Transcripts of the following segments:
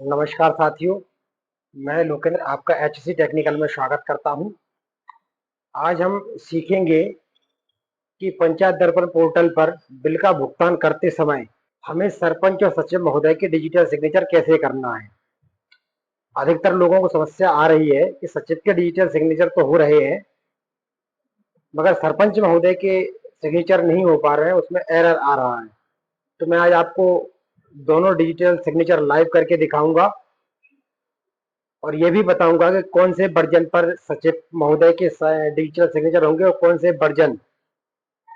नमस्कार साथियों, मैं लोकेंद्र आपका एचसी टेक्निकल में स्वागत करता हूं। आज हम सीखेंगे कि पंचायत दर्पण पोर्टल पर बिल का भुगतान करते समय हमें सरपंच और सचिव महोदय के डिजिटल सिग्नेचर कैसे करना है। अधिकतर लोगों को समस्या आ रही है कि सचिव के डिजिटल सिग्नेचर तो हो रहे हैं, मगर सरपंच महोदय के सिग्नेचर नहीं हो पा रहे हैं, उसमें एरर आ रहा है। तो मैं आज आपको दोनों डिजिटल सिग्नेचर लाइव करके दिखाऊंगा और ये भी बताऊंगा कि कौन से वर्जन पर सचिव महोदय के डिजिटल सिग्नेचर होंगे और कौन से वर्जन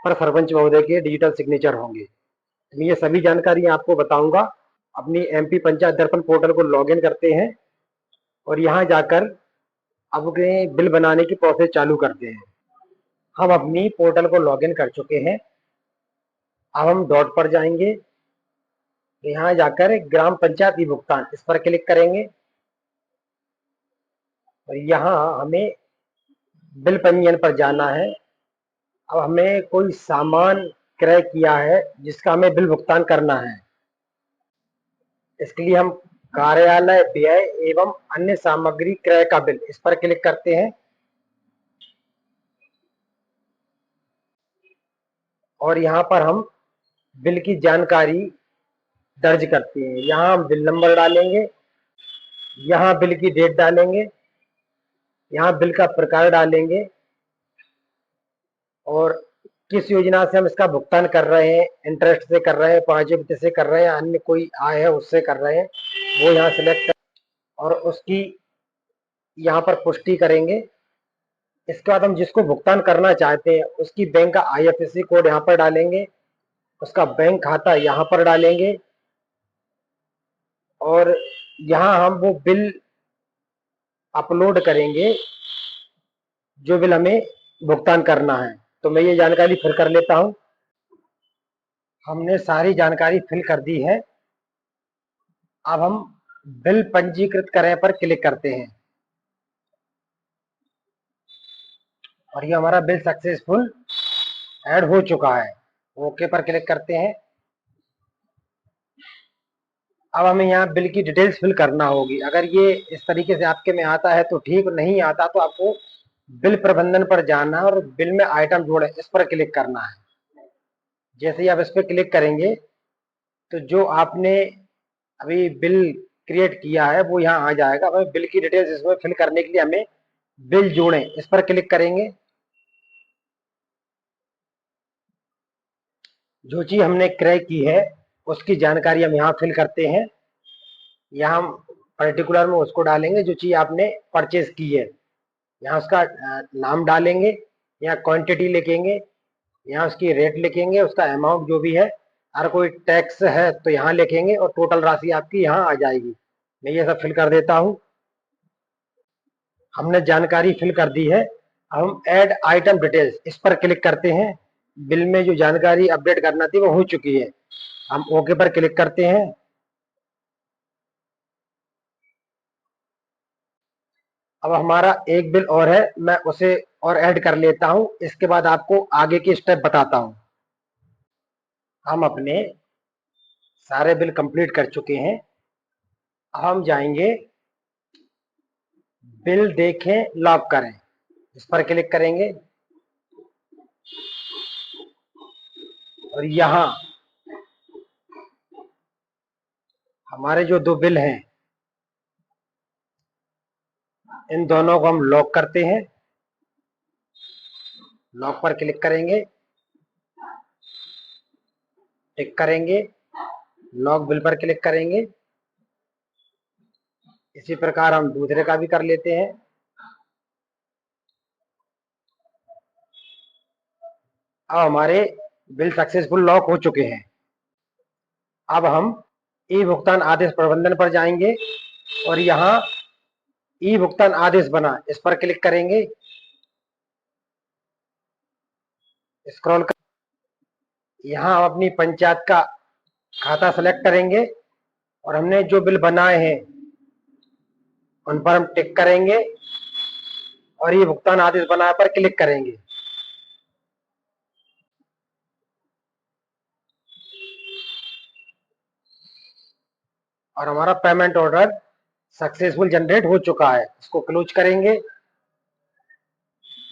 पर सरपंच महोदय के डिजिटल सिग्नेचर होंगे। मैं ये सभी जानकारी आपको बताऊंगा। अपनी एमपी पंचायत दर्पण पोर्टल को लॉगिन करते हैं और यहाँ जाकर अपने बिल बनाने की प्रोसेस चालू करते हैं। हम अपनी पोर्टल को लॉगिन कर चुके हैं। अब हम डॉट पर जाएंगे, यहाँ जाकर ग्राम पंचायत ई भुगतान इस पर क्लिक करेंगे और यहाँ हमें बिल पंजीयन पर जाना है। अब हमें कोई सामान क्रय किया है जिसका हमें बिल भुगतान करना है। इसके लिए हम कार्यालय व्यय एवं अन्य सामग्री क्रय का बिल इस पर क्लिक करते हैं और यहाँ पर हम बिल की जानकारी दर्ज करते हैं। यहाँ हम बिल नंबर डालेंगे, यहाँ बिल की डेट डालेंगे, यहाँ बिल का प्रकार डालेंगे और किस योजना से हम इसका भुगतान कर रहे हैं, इंटरेस्ट से कर रहे हैं, 5 से कर रहे हैं, अन्य कोई आय है उससे कर रहे हैं, वो यहाँ सिलेक्ट और उसकी यहाँ पर पुष्टि करेंगे। इसके बाद हम जिसको भुगतान करना चाहते हैं उसकी बैंक का आईएफएससी कोड यहाँ पर डालेंगे, उसका बैंक खाता यहाँ पर डालेंगे और यहाँ हम वो बिल अपलोड करेंगे जो बिल हमें भुगतान करना है। तो मैं ये जानकारी फिल कर लेता हूँ। हमने सारी जानकारी फिल कर दी है। अब हम बिल पंजीकृत करें पर क्लिक करते हैं और ये हमारा बिल सक्सेसफुल ऐड हो चुका है। ओके पर क्लिक करते हैं। अब हमें यहाँ बिल की डिटेल्स फिल करना होगी। अगर ये इस तरीके से आपके में आता है तो ठीक, नहीं आता तो आपको बिल प्रबंधन पर जाना है और बिल में आइटम जोड़े इस पर क्लिक करना है। जैसे ही आप इस पर क्लिक करेंगे तो जो आपने अभी बिल क्रिएट किया है वो यहाँ आ जाएगा। हमें बिल की डिटेल्स इसमें फिल करने के लिए हमें बिल जोड़ें इस पर क्लिक करेंगे। जो चीज हमने क्रय की है उसकी जानकारी हम यहाँ फिल करते हैं। यहाँ हम पर्टिकुलर में उसको डालेंगे जो चीज आपने परचेज की है। यहाँ उसका नाम डालेंगे, यहाँ क्वांटिटी लिखेंगे, यहाँ उसकी रेट लिखेंगे, उसका अमाउंट जो भी है, अगर कोई टैक्स है तो यहाँ लिखेंगे और टोटल राशि आपकी यहाँ आ जाएगी। मैं ये सब फिल कर देता हूँ। हमने जानकारी फिल कर दी है। अब हम ऐड आइटम डिटेल्स इस पर क्लिक करते हैं। बिल में जो जानकारी अपडेट करना थी वो हो चुकी है। हम ओके पर क्लिक करते हैं। अब हमारा एक बिल और है, मैं उसे और ऐड कर लेता हूं। इसके बाद आपको आगे की स्टेप बताता हूं। हम अपने सारे बिल कंप्लीट कर चुके हैं। अब हम जाएंगे बिल देखें लॉक करें इस पर क्लिक करेंगे और यहाँ हमारे जो दो बिल हैं इन दोनों को हम लॉक करते हैं। लॉक पर क्लिक करेंगे, टिक करेंगे, लॉक बिल पर क्लिक करेंगे। इसी प्रकार हम दूसरे का भी कर लेते हैं। अब हमारे बिल सक्सेसफुल लॉक हो चुके हैं। अब हम ई भुगतान आदेश प्रबंधन पर जाएंगे और यहाँ ई भुगतान आदेश बना इस पर क्लिक करेंगे। स्क्रॉल कर यहाँ हम अपनी पंचायत का खाता सेलेक्ट करेंगे और हमने जो बिल बनाए हैं उन पर हम टिक करेंगे और ये भुगतान आदेश बनाए पर क्लिक करेंगे। और हमारा पेमेंट ऑर्डर सक्सेसफुल जनरेट हो चुका है। इसको क्लोज करेंगे।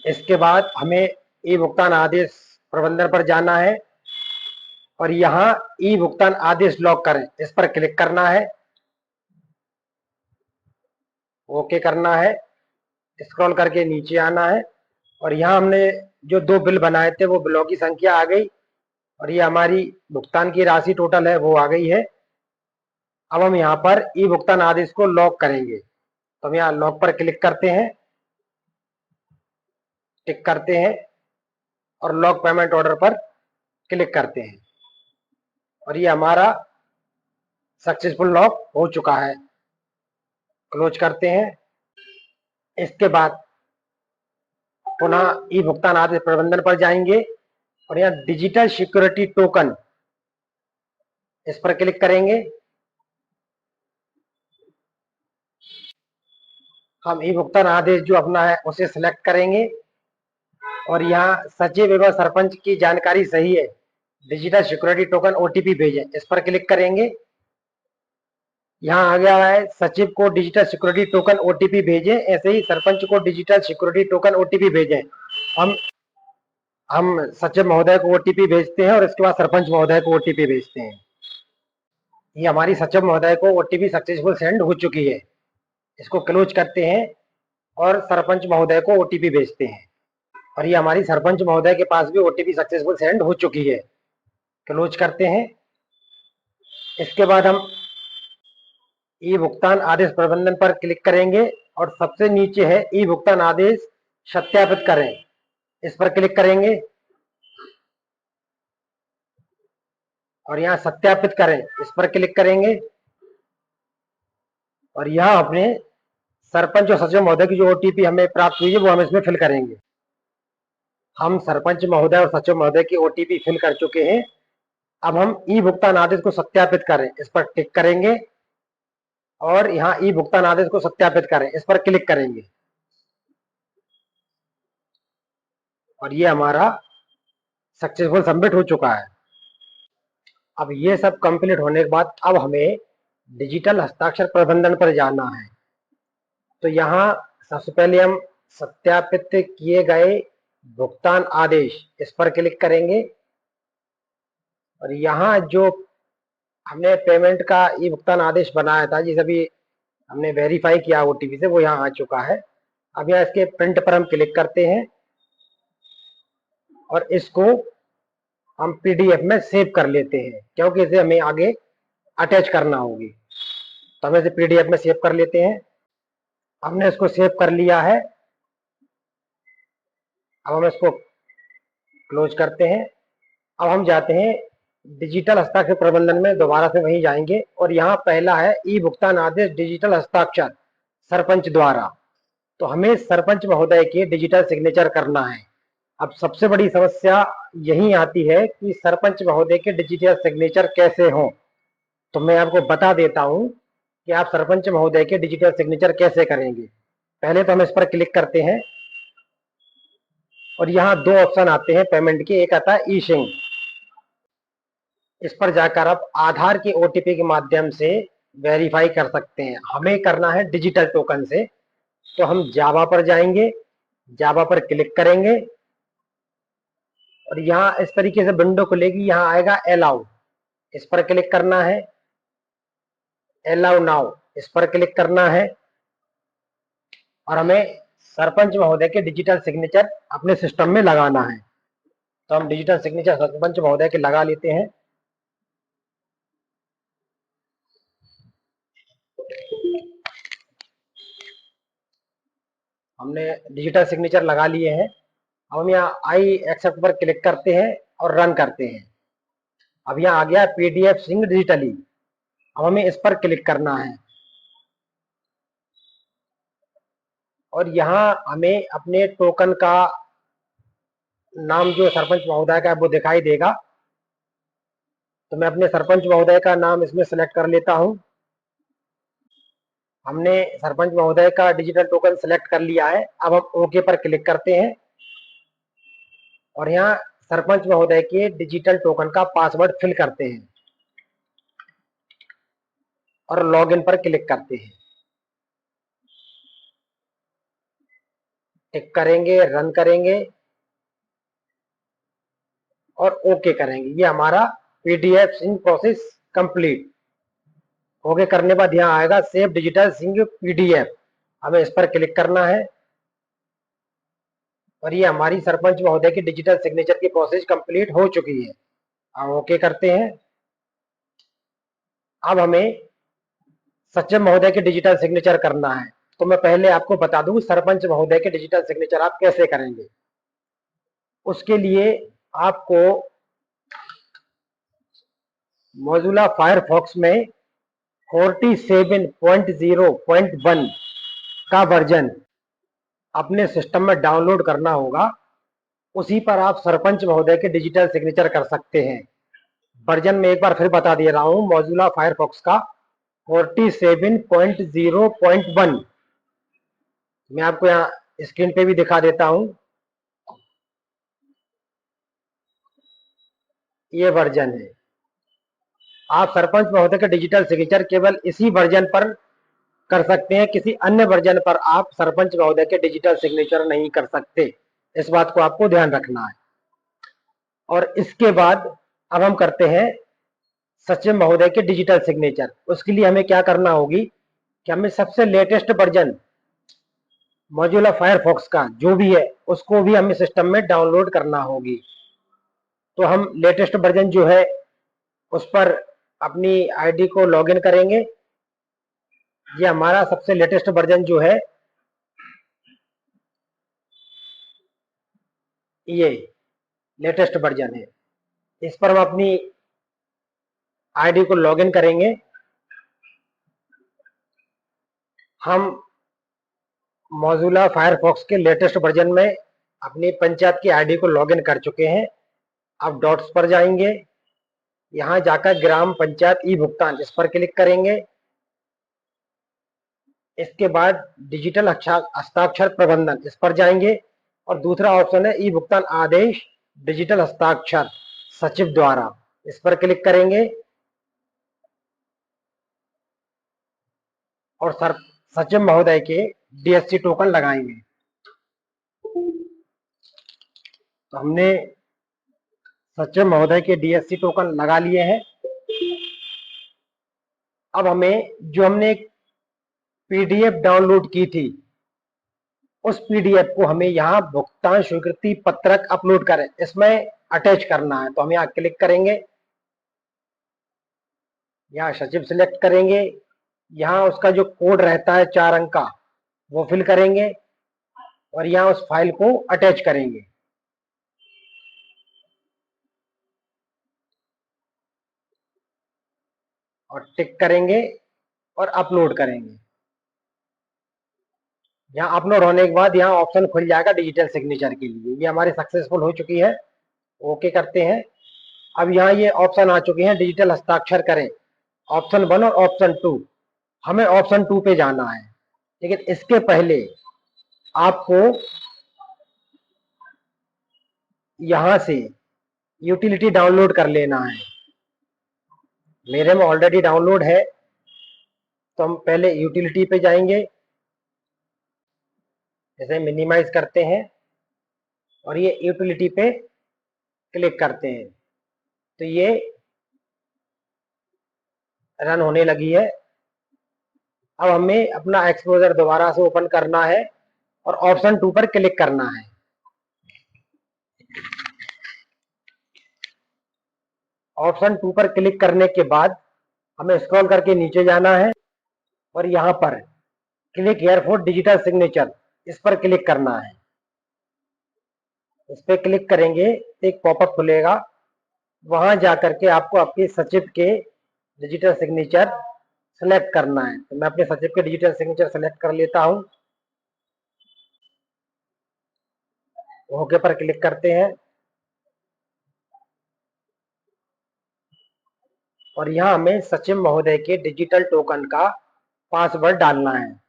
इसके बाद हमें ई भुगतान आदेश प्रबंधन पर जाना है और यहाँ ई भुगतान आदेश लॉक करें, इस पर क्लिक करना है, ओके करना है, स्क्रॉल करके नीचे आना है और यहाँ हमने जो 2 बिल बनाए थे वो बिलों की संख्या आ गई और ये हमारी भुगतान की राशि टोटल है वो आ गई है। अब हम यहाँ पर ई भुगतान आदेश को लॉक करेंगे, तो हम यहाँ लॉक पर क्लिक करते हैं, टिक करते हैं और लॉक पेमेंट ऑर्डर पर क्लिक करते हैं और ये हमारा सक्सेसफुल लॉक हो चुका है। क्लोज करते हैं। इसके बाद पुनः ई भुगतान आदेश प्रबंधन पर जाएंगे और यहाँ डिजिटल सिक्योरिटी टोकन, इस पर क्लिक करेंगे। हम ई भुगतान आदेश जो अपना है उसे सिलेक्ट करेंगे और यहाँ सचिव एवं सरपंच की जानकारी सही है, डिजिटल सिक्योरिटी टोकन ओटीपी भेजें, इस पर क्लिक करेंगे। यहाँ आ गया है सचिव को डिजिटल सिक्योरिटी टोकन ओटीपी भेजें, ऐसे ही सरपंच को डिजिटल सिक्योरिटी टोकन ओटीपी भेजें। हम सचिव महोदय को ओटीपी भेजते हैं और इसके बाद सरपंच महोदय को ओटीपी भेजते हैं। ये हमारी सचिव महोदय को ओटीपी सक्सेसफुल सेंड हो चुकी है। इसको क्लोज करते हैं और सरपंच महोदय को ओटीपी भेजते हैं और ये हमारी सरपंच महोदय के पास भी ओटीपी सक्सेसफुल सेंड हो चुकी है। क्लोज करते हैं। इसके बाद हम ई भुगतान आदेश प्रबंधन पर क्लिक करेंगे और सबसे नीचे है ई भुगतान आदेश सत्यापित करें, इस पर क्लिक करेंगे और यहाँ सत्यापित करें, इस पर क्लिक करेंगे और यहाँ अपने सरपंच और सचिव महोदय की जो ओटीपी हमें प्राप्त हुई है वो हम इसमें फिल करेंगे। हम सरपंच महोदय और सचिव महोदय की ओटीपी फिल कर चुके हैं। अब हम ई भुगतान आदेश को सत्यापित करें, इस पर टिक करेंगे और यहाँ ई भुगतान आदेश को सत्यापित करें, इस पर क्लिक करेंगे और ये हमारा सक्सेसफुल सबमिट हो चुका है। अब ये सब कंप्लीट होने के बाद अब हमें डिजिटल हस्ताक्षर प्रबंधन पर जाना है। तो यहाँ सबसे पहले हम सत्यापित किए गए भुगतान आदेश, इस पर क्लिक करेंगे और यहाँ जो हमने पेमेंट का ई भुगतान आदेश बनाया था जिसे अभी हमने वेरीफाई किया ओटीपी से, वो यहाँ आ चुका है। अब यहाँ इसके प्रिंट पर हम क्लिक करते हैं और इसको हम पीडीएफ में सेव कर लेते हैं क्योंकि इसे हमें आगे अटैच करना होगी, तो हम इसे पीडीएफ में सेव कर लेते हैं। हमने इसको सेव कर लिया है। अब हम इसको क्लोज करते हैं। अब हम जाते हैं डिजिटल हस्ताक्षर प्रबंधन में, दोबारा से वहीं जाएंगे और यहाँ पहला है ई भुगतान आदेश डिजिटल हस्ताक्षर सरपंच द्वारा। तो हमें सरपंच महोदय के डिजिटल सिग्नेचर करना है। अब सबसे बड़ी समस्या यही आती है कि सरपंच महोदय के डिजिटल सिग्नेचर कैसे हों। तो मैं आपको बता देता हूं कि आप सरपंच महोदय के डिजिटल सिग्नेचर कैसे करेंगे। पहले तो हम इस पर क्लिक करते हैं और यहाँ 2 ऑप्शन आते हैं पेमेंट के, एक आता है ई सिंक। इस पर जाकर आप आधार के ओटीपी के माध्यम से वेरीफाई कर सकते हैं। हमें करना है डिजिटल टोकन से, तो हम जावा पर जाएंगे, जावा पर क्लिक करेंगे और यहाँ इस तरीके से विंडो खुलेगी। यहाँ आएगा अलाउ, इस पर क्लिक करना है, अलाउ नाउ, इस पर क्लिक करना है और हमें सरपंच महोदय के डिजिटल सिग्नेचर अपने सिस्टम में लगाना है। तो हम डिजिटल सिग्नेचर सरपंच महोदय के लगा लेते हैं। हमने डिजिटल सिग्नेचर लगा लिए हैं। अब हम यहाँ आई एक्सेप्ट पर क्लिक करते हैं और रन करते हैं। अब यहाँ आ गया पीडीएफ सिंक डिजिटली। अब हमें इस पर क्लिक करना है और यहाँ हमें अपने टोकन का नाम जो सरपंच महोदय का है वो दिखाई देगा। तो मैं अपने सरपंच महोदय का नाम इसमें सेलेक्ट कर लेता हूँ। हमने सरपंच महोदय का डिजिटल टोकन सेलेक्ट कर लिया है। अब हम ओके पर क्लिक करते हैं और यहाँ सरपंच महोदय के डिजिटल टोकन का पासवर्ड फिल करते हैं। और लॉगिन पर क्लिक करते हैं। टिक करेंगे, रन करेंगे और ओके करेंगे। ये हमारा PDF sync process complete. Okay करने के बाद यहाँ आएगा सेव डिजिटल सिंक पीडीएफ, हमें इस पर क्लिक करना है और ये हमारी सरपंच महोदय की डिजिटल सिग्नेचर की प्रोसेस कंप्लीट हो चुकी है। अब ओके करते हैं। अब हमें सचिव महोदय के डिजिटल सिग्नेचर करना है। तो मैं पहले आपको बता दूं सरपंच महोदय के डिजिटल सिग्नेचर आप कैसे करेंगे। उसके लिए आपको मोज़िला फायरफॉक्स में 47.0.1 का वर्जन अपने सिस्टम में डाउनलोड करना होगा। उसी पर आप सरपंच महोदय के डिजिटल सिग्नेचर कर सकते हैं। वर्जन में एक बार फिर बता दे रहा हूं, मोज़िला फायरफॉक्स का 47.0.1। मैं आपको यहाँ स्क्रीन पे भी दिखा देता हूं, ये वर्जन है। आप सरपंच महोदय के डिजिटल सिग्नेचर केवल इसी वर्जन पर कर सकते हैं, किसी अन्य वर्जन पर आप सरपंच महोदय के डिजिटल सिग्नेचर नहीं कर सकते। इस बात को आपको ध्यान रखना है। और इसके बाद अब हम करते हैं सचिव महोदय के डिजिटल सिग्नेचर। उसके लिए हमें क्या करना होगी कि हमें सबसे लेटेस्ट वर्जन मोज़िला फायरफॉक्स का जो भी है उसको भी हमें सिस्टम में डाउनलोड करना होगी। तो हम लेटेस्ट वर्जन जो है उस पर अपनी आईडी को लॉगिन करेंगे। ये हमारा सबसे लेटेस्ट वर्जन जो है ये लेटेस्ट वर्जन है। इस पर हम अपनी आईडी को लॉगिन करेंगे। हम मोज़िला फायरफॉक्स के लेटेस्ट वर्जन में अपनी पंचायत की आईडी को लॉगिन कर चुके हैं। अब डॉट्स पर जाएंगे, यहाँ जाकर ग्राम पंचायत ई भुगतान इस पर क्लिक करेंगे। इसके बाद डिजिटल हस्ताक्षर प्रबंधन इस पर जाएंगे और दूसरा ऑप्शन है ई भुगतान आदेश डिजिटल हस्ताक्षर सचिव द्वारा, इस पर क्लिक करेंगे और सचिव महोदय के डीएससी टोकन लगाएंगे। तो हमने सचिव महोदय के डीएससी टोकन लगा लिए हैं। अब हमें जो हमने पीडीएफ डाउनलोड की थी उस पीडीएफ को हमें यहाँ भुगतान स्वीकृति पत्रक अपलोड करें इसमें अटैच करना है। तो हम यहाँ क्लिक करेंगे, यहाँ सचिव सिलेक्ट करेंगे, यहाँ उसका जो कोड रहता है 4 अंक का वो फिल करेंगे और यहाँ उस फाइल को अटैच करेंगे। और टिक करेंगे और अपलोड करेंगे। यहाँ अपलोड होने के बाद यहाँ ऑप्शन खुल जाएगा डिजिटल सिग्नेचर के लिए। ये हमारी सक्सेसफुल हो चुकी है। ओके करते हैं। अब यहाँ ये ऑप्शन आ चुके हैं डिजिटल हस्ताक्षर करें, ऑप्शन 1 और ऑप्शन 2। हमें ऑप्शन 2 पे जाना है, लेकिन इसके पहले आपको यहाँ से यूटिलिटी डाउनलोड कर लेना है। मेरे में ऑलरेडी डाउनलोड है, तो हम पहले यूटिलिटी पे जाएंगे, इसे मिनिमाइज करते हैं और ये यूटिलिटी पे क्लिक करते हैं। तो ये रन होने लगी है। अब हमें अपना एक्सप्लोरर दोबारा से ओपन करना है और ऑप्शन 2 पर क्लिक करना है। ऑप्शन 2 पर क्लिक करने के बाद हमें स्क्रॉल करके नीचे जाना है और यहाँ पर click here for digital signature इस पर क्लिक करना है। इस पर क्लिक करेंगे तो एक पॉपअप खुलेगा, वहां जाकर के आपको आपके सचिव के डिजिटल सिग्नेचर सेलेक्ट करना है। तो मैं अपने सचिव के डिजिटल सिग्नेचर सेलेक्ट कर लेता हूं। ओके पर क्लिक करते हैं और यहाँ हमें सचिव महोदय के डिजिटल टोकन का पासवर्ड डालना है।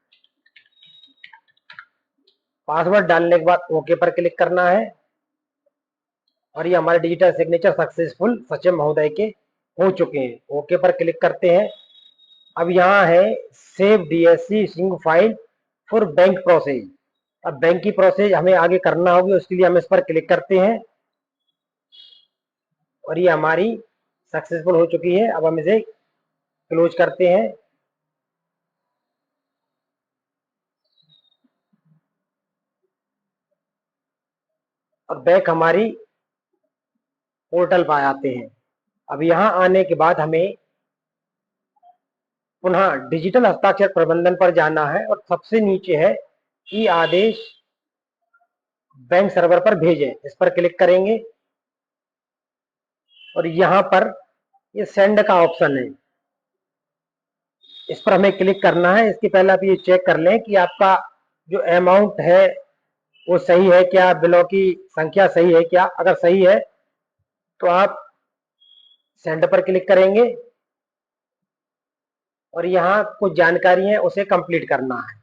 पासवर्ड डालने के बाद ओके पर क्लिक करना है और ये हमारे डिजिटल सिग्नेचर सक्सेसफुल सचिव महोदय के हो चुके हैं। ओके पर क्लिक करते हैं। अब यहाँ है सेव डीएससी सिंग फाइल फॉर बैंक प्रोसेस। अब बैंक की प्रोसेस हमें आगे करना होगी, उसके लिए हम इस पर क्लिक करते हैं और ये हमारी सक्सेसफुल हो चुकी है। अब हम इसे क्लोज करते हैं। और बैक हमारी पोर्टल पर आते हैं। अब यहाँ आने के बाद हमें पुनः डिजिटल हस्ताक्षर प्रबंधन पर जाना है और सबसे नीचे है ई आदेश बैंक सर्वर पर भेजें, इस पर क्लिक करेंगे और यहाँ पर ये सेंड का ऑप्शन है, इस पर हमें क्लिक करना है। इसके पहले आप ये चेक कर लें कि आपका जो अमाउंट है वो सही है क्या, बिलों की संख्या सही है क्या। अगर सही है तो आप सेंड पर क्लिक करेंगे और यहाँ कुछ जानकारी है उसे कंप्लीट करना है।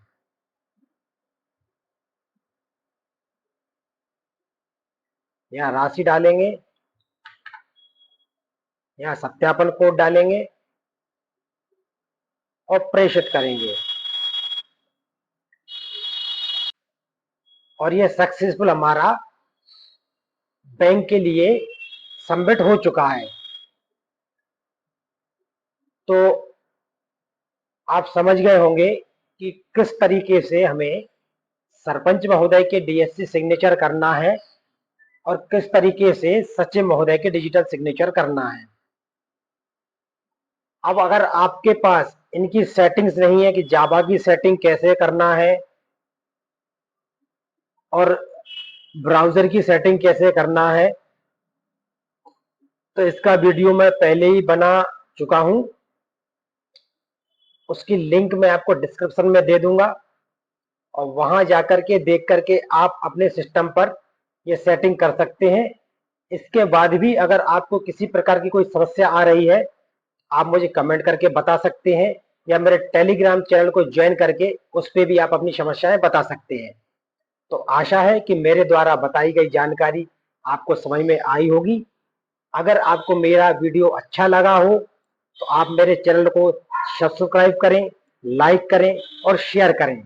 यहाँ राशि डालेंगे, यहाँ सत्यापन कोड डालेंगे और प्रेषित करेंगे और यह सक्सेसफुल हमारा बैंक के लिए सबमिट हो चुका है। तो आप समझ गए होंगे कि किस तरीके से हमें सरपंच महोदय के डीएससी सिग्नेचर करना है और किस तरीके से सचिव महोदय के डिजिटल सिग्नेचर करना है। अब अगर आपके पास इनकी सेटिंग्स नहीं है कि जावा की सेटिंग कैसे करना है और ब्राउजर की सेटिंग कैसे करना है, तो इसका वीडियो मैं पहले ही बना चुका हूं, उसकी लिंक मैं आपको डिस्क्रिप्शन में दे दूंगा और वहां जाकर के देख करके आप अपने सिस्टम पर ये सेटिंग कर सकते हैं। इसके बाद भी अगर आपको किसी प्रकार की कोई समस्या आ रही है, आप मुझे कमेंट करके बता सकते हैं या मेरे टेलीग्राम चैनल को ज्वाइन करके उस पर भी आप अपनी समस्याएं बता सकते हैं। तो आशा है कि मेरे द्वारा बताई गई जानकारी आपको समझ में आई होगी। अगर आपको मेरा वीडियो अच्छा लगा हो तो आप मेरे चैनल को सब्सक्राइब करें, लाइक करें और शेयर करें।